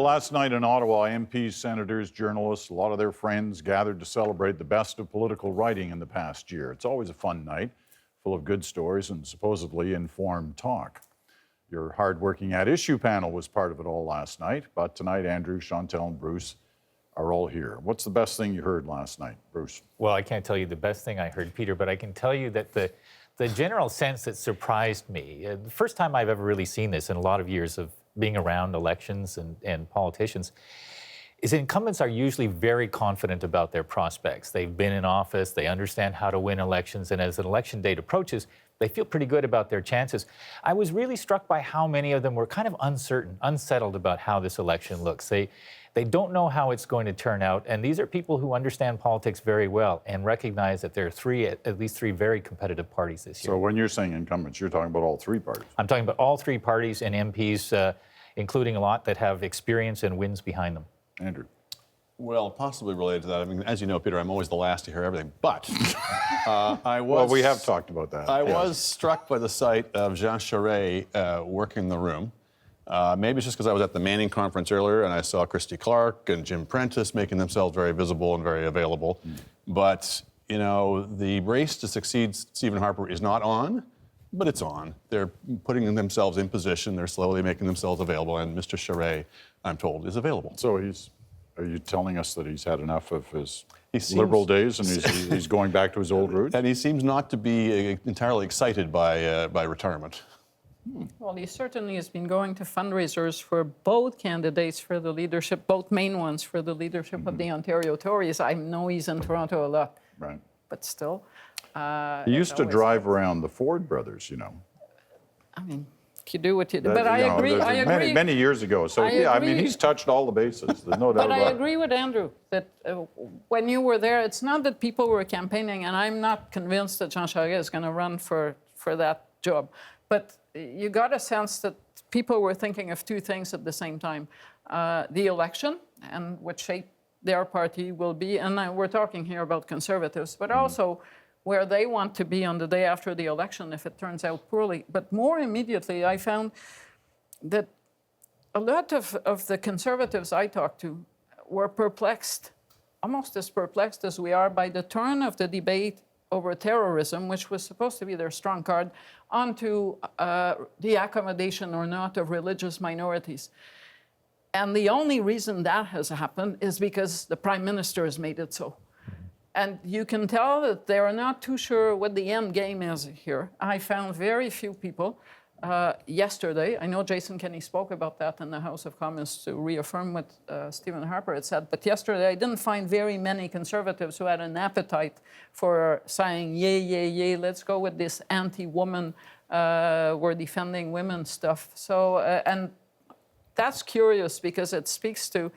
last night in Ottawa, MPs, senators, journalists, a lot of their friends gathered to celebrate the best of political writing in the past year. It's always a fun night, full of good stories and supposedly informed talk. Your hard-working At Issue panel was part of it all last night, but tonight Andrew, Chantal, and Bruce are all here. What's the best thing you heard last night, Bruce? Well, I can't tell you the best thing I heard, Peter, but I can tell you that the general sense that surprised me, the first time I've ever really seen this in a lot of years of being around elections and politicians, is incumbents are usually very confident about their prospects. They've been in office, they understand how to win elections, and as an election date approaches, they feel pretty good about their chances. I was really struck by how many of them were kind of uncertain, unsettled about how this election looks. They don't know how it's going to turn out, and these are people who understand politics very well and recognize that there are at least three very competitive parties this year. So when you're saying incumbents, you're talking about all three parties? I'm talking about all three parties and MPs, including a lot that have experience and wins behind them. Andrew? Well, possibly related to that. I mean, as you know, Peter, I'm always the last to hear everything, but Well, we have talked about that. I yes. was struck by the sight of Jean Charest working the room. Maybe it's just because I was at the Manning conference earlier and I saw Christy Clark and Jim Prentice making themselves very visible and very available. But, you know, the race to succeed Stephen Harper is not on, but it's on. They're putting themselves in position. They're slowly making themselves available. And Mr. Charest, I'm told, is available. So are you telling us that he's had enough of his Liberal days and he's going back to his old roots? And he seems not to be entirely excited by retirement. Well, he certainly has been going to fundraisers for both candidates for the leadership, both main ones for the leadership of the Ontario Tories. I know he's in Toronto a lot, Right. but still. He used to drive around the Ford brothers, you know. I mean, you do what you do. But I agree. Many years ago. So, I mean, he's touched all the bases. There's no doubt But about I it. agree with Andrew that when you were there, it's not that people were campaigning, and I'm not convinced that Jean Charest is going to run for that job. But you got a sense that people were thinking of two things at the same time. The election and what shape their party will be. And we're talking here about Conservatives, but also where they want to be on the day after the election if it turns out poorly. But more immediately, I found that a lot of the Conservatives I talked to were perplexed, almost as perplexed as we are, by the turn of the debate over terrorism, which was supposed to be their strong card, onto the accommodation or not of religious minorities. And the only reason that has happened is because the Prime Minister has made it so. And you can tell that they are not too sure what the end game is here. I found very few people yesterday. I know Jason Kenney spoke about that in the House of Commons to reaffirm what Stephen Harper had said. But yesterday, I didn't find very many Conservatives who had an appetite for saying, yay, let's go with this anti-woman, we're defending women stuff. So, and that's curious because it speaks to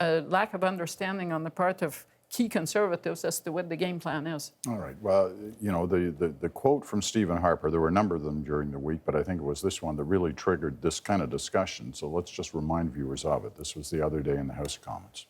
a lack of understanding on the part of key Conservatives as to what the game plan is. All right. Well, you know, the quote from Stephen Harper, there were a number of them during the week, but I think it was this one that really triggered this kind of discussion. So let's just remind viewers of it. This was the other day in the House of Commons.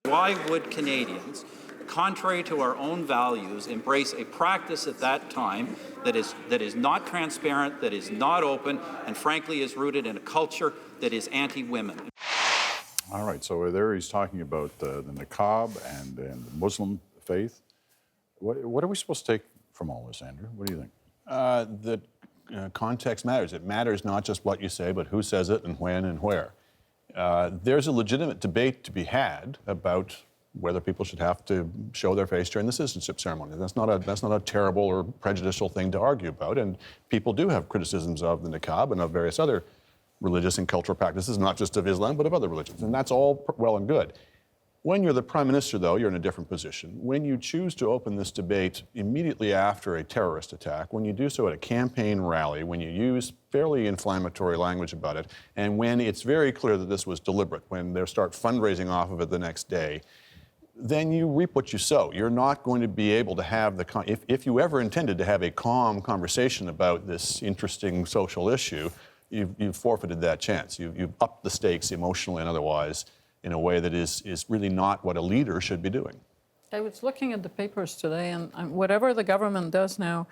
Why would Canadians, contrary to our own values, embrace a practice at that time that is not transparent, that is not open, and frankly is rooted in a culture that is anti-women? All right, so there he's talking about the Niqab and the Muslim faith. What are we supposed to take from all this, Andrew? What do you think? The context matters. It matters not just what you say, but who says it and when and where. There's a legitimate debate to be had about whether people should have to show their face during the citizenship ceremony. That's not a terrible or prejudicial thing to argue about, and people do have criticisms of the Niqab and of various other religious and cultural practices, not just of Islam, but of other religions. And that's all well and good. When you're the Prime Minister, though, you're in a different position. When you choose to open this debate immediately after a terrorist attack, when you do so at a campaign rally, when you use fairly inflammatory language about it, and when it's very clear that this was deliberate, when they start fundraising off of it the next day, then you reap what you sow. You're not going to be able to have if you ever intended to have a calm conversation about this interesting social issue, you've forfeited that chance. You've upped the stakes emotionally and otherwise in a way that is really not what a leader should be doing. I was looking at the papers today, and whatever the government does now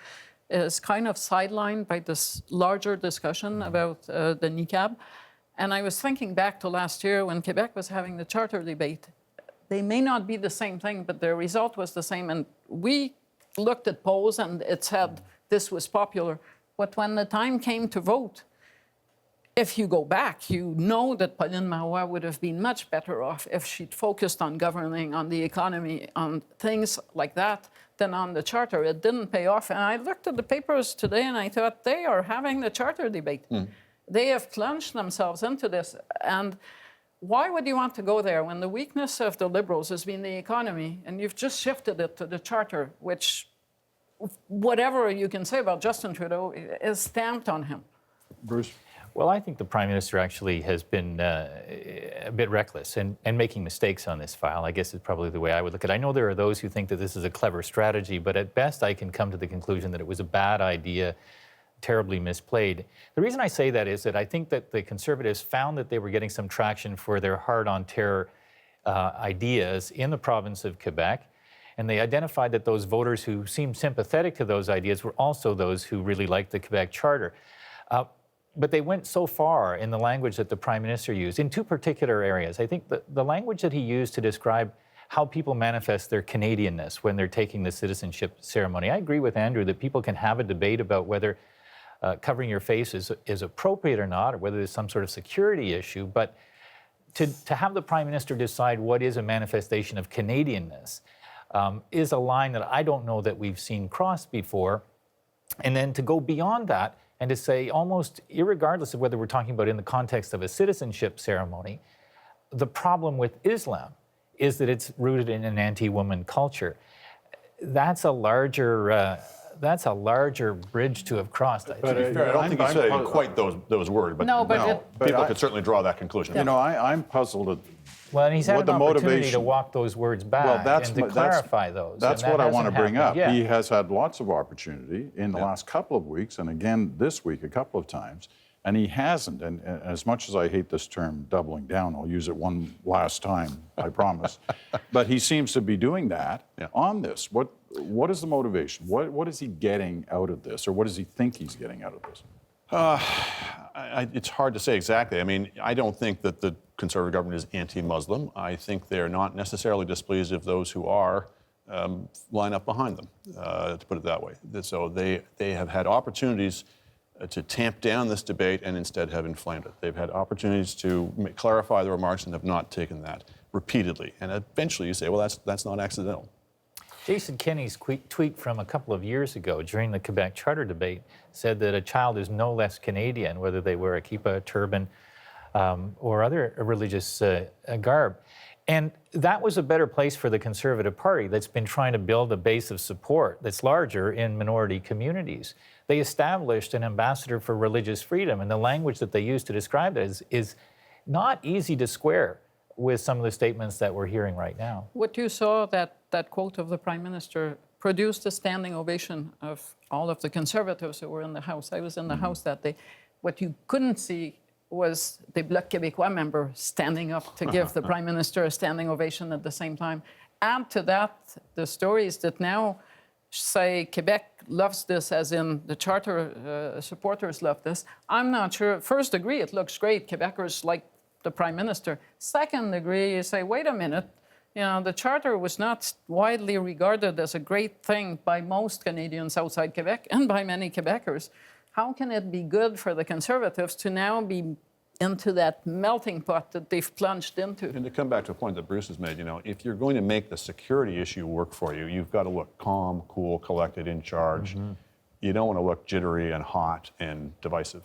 is kind of sidelined by this larger discussion about the Niqab. And I was thinking back to last year when Quebec was having the charter debate. They may not be the same thing, but the result was the same. And we looked at polls and it said this was popular. But when the time came to vote, if you go back, you know that Pauline Marois would have been much better off if she'd focused on governing, on the economy, on things like that, than on the charter. It didn't pay off. And I looked at the papers today and I thought, they are having the charter debate. They have plunged themselves into this. And why would you want to go there when the weakness of the Liberals has been the economy and you've just shifted it to the charter, which, whatever you can say about Justin Trudeau, is stamped on him? Bruce? Well, I think the Prime Minister actually has been a bit reckless and making mistakes on this file, I guess is probably the way I would look at it. I know there are those who think that this is a clever strategy, but at best I can come to the conclusion that it was a bad idea, terribly misplayed. The reason I say that is that I think that the Conservatives found that they were getting some traction for their hard-on-terror ideas in the province of Quebec, and they identified that those voters who seemed sympathetic to those ideas were also those who really liked the Quebec Charter. But they went so far in the language that the Prime Minister used in two particular areas. I think the language that he used to describe how people manifest their Canadianness when they're taking the citizenship ceremony. I agree with Andrew that people can have a debate about whether covering your face is appropriate or not, or whether there's some sort of security issue, but to have the Prime Minister decide what is a manifestation of Canadianness is a line that I don't know that we've seen crossed before. And then to go beyond that, and to say, almost irregardless of whether we're talking about in the context of a citizenship ceremony, the problem with Islam is that it's rooted in an anti-woman culture. That's a larger bridge to have crossed. I think. I don't think he said it in quite those words, but, No, but people could certainly draw that conclusion. You know, I'm puzzled at Well, and he's had what an the opportunity to motivation- walk those words back and to clarify those. That's and that what I want to hasn't bring up. happened He yet. has had lots of opportunity in the last couple of weeks, and again this week a couple of times, and he hasn't. And as much as I hate this term doubling down, I'll use it one last time, I promise. But he seems to be doing that on this. What is the motivation? What is he getting out of this, or what does he think he's getting out of this? It's hard to say exactly. I mean, I don't think that the Conservative government is anti-Muslim. I think they're not necessarily displeased if those who are line up behind them, to put it that way. So they have had opportunities to tamp down this debate and instead have inflamed it. They've had opportunities to clarify the remarks and have not taken that repeatedly. And eventually you say, well, that's not accidental. Jason Kenney's tweet from a couple of years ago during the Quebec Charter debate said that a child is no less Canadian, whether they wear a kippah, a turban, or other religious garb. And that was a better place for the Conservative Party that's been trying to build a base of support that's larger in minority communities. They established an ambassador for religious freedom, and the language that they used to describe it is not easy to square with some of the statements that we're hearing right now. What you saw, that quote of the Prime Minister, produced a standing ovation of all of the Conservatives who were in the House. I was in the House that day. What you couldn't see was the Bloc Québécois member standing up to give the Prime Minister a standing ovation at the same time. Add to that the stories that now say Quebec loves this, as in the Charter supporters love this. I'm not sure. First degree, it looks great. Quebecers like the Prime Minister. Second degree, you say, wait a minute, you know, the Charter was not widely regarded as a great thing by most Canadians outside Quebec and by many Quebecers. How can it be good for the Conservatives to now be into that melting pot that they've plunged into? And to come back to a point that Bruce has made, you know, if you're going to make the security issue work for you, you've got to look calm, cool, collected, in charge. You don't want to look jittery and hot and divisive.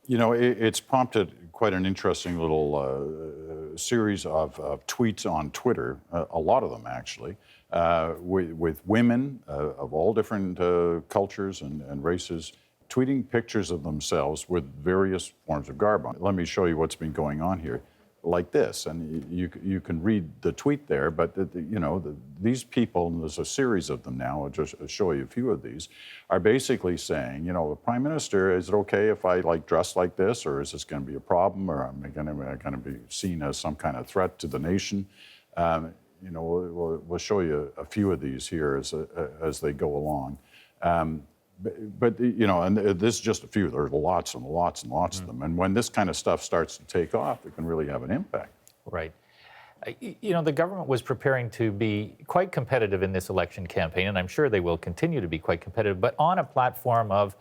You know, it's prompted quite an interesting little series of tweets on Twitter, a lot of them actually, with women of all different cultures and races tweeting pictures of themselves with various forms of garb on. Let me show you what's been going on here, like this. And you can read the tweet there, but these people, and there's a series of them now, I'll just show you a few of these, are basically saying, you know, Prime Minister, is it okay if I dress like this, or is this going to be a problem, or am I going to be seen as some kind of threat to the nation? You know, we'll show you a few of these here as they go along. But you know, and this is just a few. There's lots and lots and lots of them. And when this kind of stuff starts to take off, it can really have an impact. Right. You know, the government was preparing to be quite competitive in this election campaign, and I'm sure they will continue to be quite competitive, but on a platform of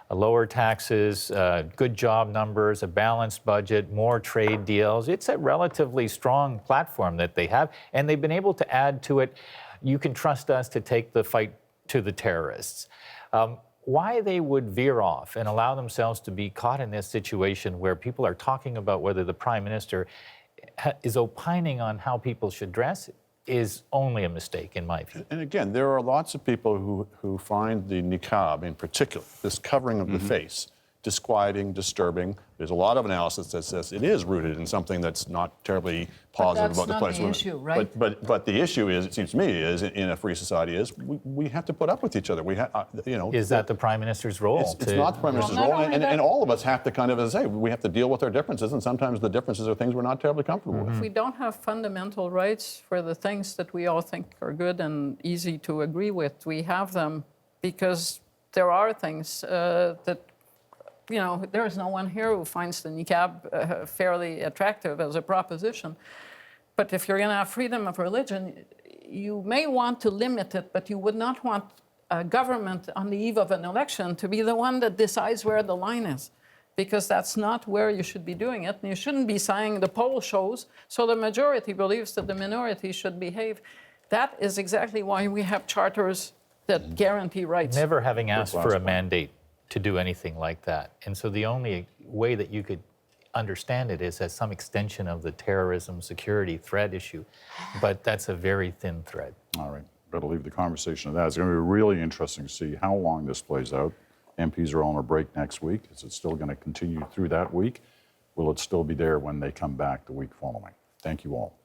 lower taxes, good job numbers, a balanced budget, more trade deals. It's a relatively strong platform that they have, and they've been able to add to it, you can trust us to take the fight to the terrorists. Why they would veer off and allow themselves to be caught in this situation where people are talking about whether the Prime Minister is opining on how people should dress is only a mistake, in my view. And again, there are lots of people who find the niqab in particular, this covering of the face, disquieting, disturbing. There's a lot of analysis that says it is rooted in something that's not terribly positive about the place. But that's not the issue, right? But the issue is, it seems to me, is in a free society is we have to put up with each other. We have, you know. Is that the Prime Minister's role? It's not the Prime Minister's not role, only and that- all of us have to kind of, as I say, we have to deal with our differences, and sometimes the differences are things we're not terribly comfortable with. If we don't have fundamental rights for the things that we all think are good and easy to agree with, we have them because there are things that, you know, there is no one here who finds the niqab fairly attractive as a proposition. But if you're going to have freedom of religion, you may want to limit it, but you would not want a government on the eve of an election to be the one that decides where the line is, because that's not where you should be doing it. And you shouldn't be saying the poll shows, so the majority believes that the minority should behave. That is exactly why we have charters that guarantee rights. Never having asked for a mandate to do anything like that. And so the only way that you could understand it is as some extension of the terrorism security threat issue. But that's a very thin thread. All right, better leave the conversation at that. It's going to be really interesting to see how long this plays out. MPs are all on a break next week. Is it still going to continue through that week? Will it still be there when they come back the week following? Thank you all.